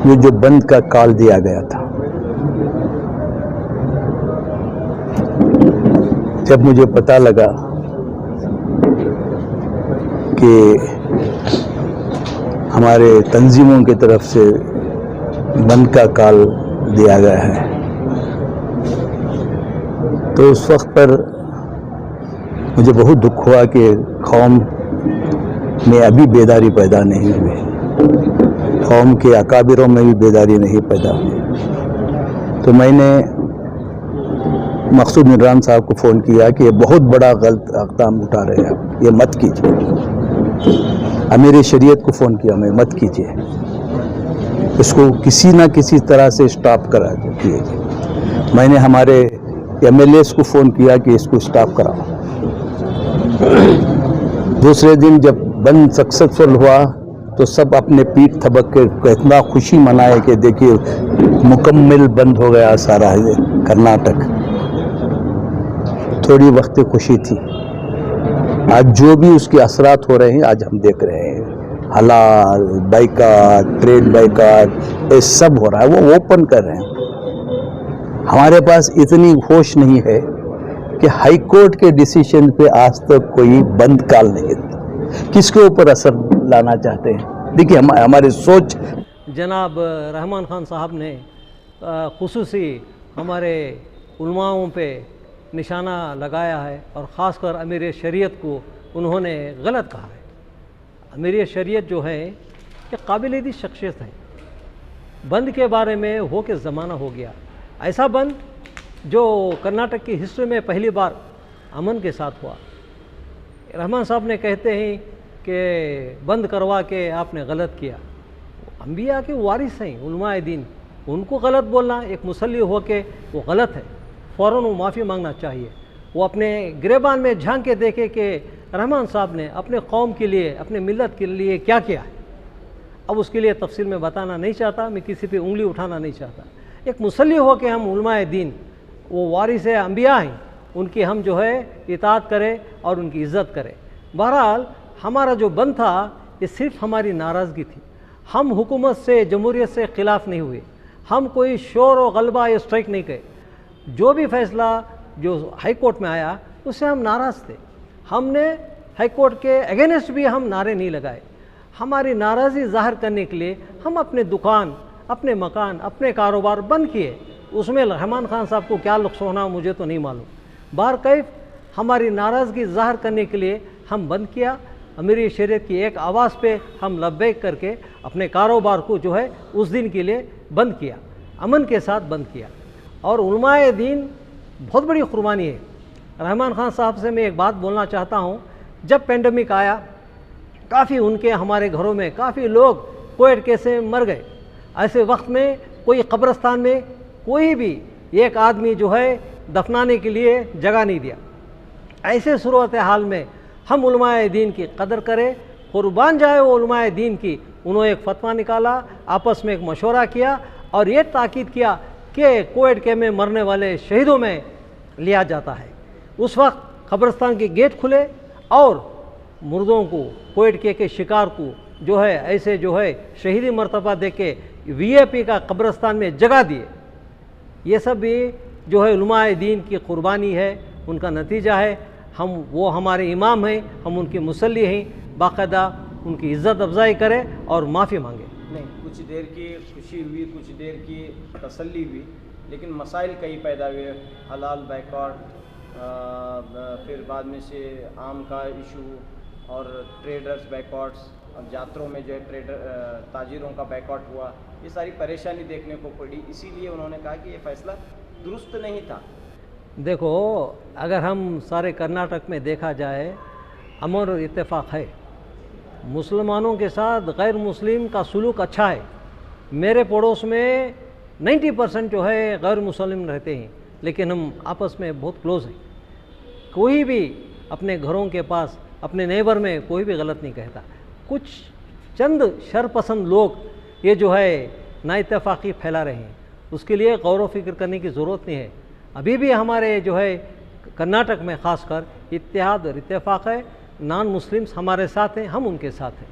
ये जो बंद का कॉल दिया गया था, जब मुझे पता लगा कि हमारे तंजीमों की तरफ से बंद का कॉल दिया गया है, तो उस वक्त पर मुझे बहुत दुख हुआ कि कौम में अभी बेदारी पैदा नहीं हुई, कौम के अकाबिरों में भी बेदारी नहीं पैदा हुई। तो मैंने मकसूद निगरान साहब को फ़ोन किया कि ये बहुत बड़ा गलत इक़दाम उठा रहे हैं, ये मत कीजिए। अमीर शरीयत को फ़ोन किया मैं, मत कीजिए, इसको किसी ना किसी तरह से स्टॉप करा दीजिए। मैंने हमारे MLAs को फ़ोन किया कि इसको स्टॉप कराओ। दूसरे दिन जब बंद सक्सेसफुल हुआ तो सब अपने पीठ थपक के इतना खुशी मनाए कि देखिए मुकम्मल बंद हो गया सारा कर्नाटक। थोड़ी वक्त खुशी थी, आज जो भी उसके असरात हो रहे हैं आज हम देख रहे हैं। हलाल बाइकाट, ट्रेड बाइकाट, ये सब हो रहा है, वो ओपन कर रहे हैं। हमारे पास इतनी होश नहीं है कि हाई कोर्ट के डिसीजन पे आज तक कोई बंद काल नहीं है। किसके ऊपर असर लाना चाहते हैं? देखिए हमारी सोच। जनाब रहमान खान साहब ने खुसूसी हमारे उलमाओं पे निशाना लगाया है और ख़ासकर अमीर शरीयत को उन्होंने गलत कहा है। अमीर शरीयत जो है ये काबिल शख्सियत है। बंद के बारे में हो के ज़माना हो गया, ऐसा बंद जो कर्नाटक की हिस्ट्री में पहली बार अमन के साथ हुआ। रहमान साहब ने कहते हैं कि बंद करवा के आपने गलत किया। अंबिया के वारिस हैं उलमाए दीन, उनको गलत बोलना एक मुसल्ली हो के वो गलत है, फ़ौरन वो माफ़ी मांगना चाहिए। वो अपने गिरेबान में झांक के देखे कि रहमान साहब ने अपने कौम के लिए, अपने मिलत के लिए क्या किया है। अब उसके लिए तफसील में बताना नहीं चाहता, मैं किसी पे उंगली उठाना नहीं चाहता। एक मुसल्ली हो के हम उलमाए दीन, वो वारिस अंबिया हैं, उनकी हम जो है इताअत करें और उनकी इज़्ज़त करें। बहरहाल हमारा जो बंद था ये सिर्फ हमारी नाराज़गी थी। हम हुकूमत से, जमहूरियत से ख़िलाफ़ नहीं हुए, हम कोई शोर और गलबा या स्ट्राइक नहीं गए। जो भी फ़ैसला जो हाई कोर्ट में आया उससे हम नाराज़ थे। हमने हाई कोर्ट के अगेंस्ट भी हम नारे नहीं लगाए। हमारी नाराज़गी ज़ाहिर करने के लिए हम अपने दुकान, अपने मकान, अपने कारोबार बंद किए। उसमें रहमान खान साहब को क्या लुत्फ़ होना मुझे तो नहीं मालूम। बारकैफ हमारी नाराज़गी ज़ाहिर करने के लिए हम बंद किया। अमीर शरीयत की एक आवाज़ पे हम लब्बैक करके अपने कारोबार को जो है उस दिन के लिए बंद किया, अमन के साथ बंद किया। और उलमाए दीन बहुत बड़ी कुर्बानी है। रहमान खान साहब से मैं एक बात बोलना चाहता हूँ, जब पेंडेमिक आया काफ़ी उनके हमारे घरों में काफ़ी लोग कोविड कैसे मर गए। ऐसे वक्त में कोई कब्रिस्तान में कोई भी एक आदमी जो है दफनाने के लिए जगह नहीं दिया। ऐसे सूरत हाल में हम उलमाए दीन की कदर करें, कुर्बान जाए वो उलमाए दीन की। उन्होंने एक फ़तवा निकाला, आपस में एक मशवरा किया और ये ताकीद किया कि कोविड के में मरने वाले शहीदों में लिया जाता है। उस वक्त कब्रिस्तान के गेट खुले और मुर्दों को, कोविड के शिकार को जो है ऐसे जो है शहीदी मर्तबा दे के VIP का कब्रिस्तान में जगह दिए। ये सब भी जो है उलमाए दीन की कुर्बानी है, उनका नतीजा है। हम वो हमारे इमाम हैं, हम उनके मुसल्ली हैं, बाकायदा उनकी इज़्ज़त अफजाई करें और माफ़ी मांगे। नहीं, कुछ देर की खुशी हुई, कुछ देर की तसल्ली हुई, लेकिन मसाइल कई पैदा हुए। हलाल बाइकआउट, फिर बाद में से आम का इशू और ट्रेडर्स बाइकआउट्स, और यात्रों में जो है ट्रेडर ताजिरों का बाइकआउट हुआ। ये सारी परेशानी देखने को पड़ी, इसीलिए उन्होंने कहा कि ये फ़ैसला दुरुस्त नहीं था। देखो, अगर हम सारे कर्नाटक में देखा जाए अमन और इत्तेफाक है। मुसलमानों के साथ गैर मुस्लिम का सुलूक अच्छा है। मेरे पड़ोस में 90% जो है गैर मुस्लिम रहते हैं, लेकिन हम आपस में बहुत क्लोज़ हैं। कोई भी अपने घरों के पास, अपने नेबर में कोई भी गलत नहीं कहता। कुछ चंद शरपसंद लोग ये जो है नाइत्तेफाकी फैला रहे हैं, उसके लिए गौर व फिक्र करने की ज़रूरत नहीं है। अभी भी हमारे जो है कर्नाटक में ख़ासकर इत्तेहाद और इत्तेफाक है। नॉन मुस्लिम्स हमारे साथ हैं, हम उनके साथ हैं।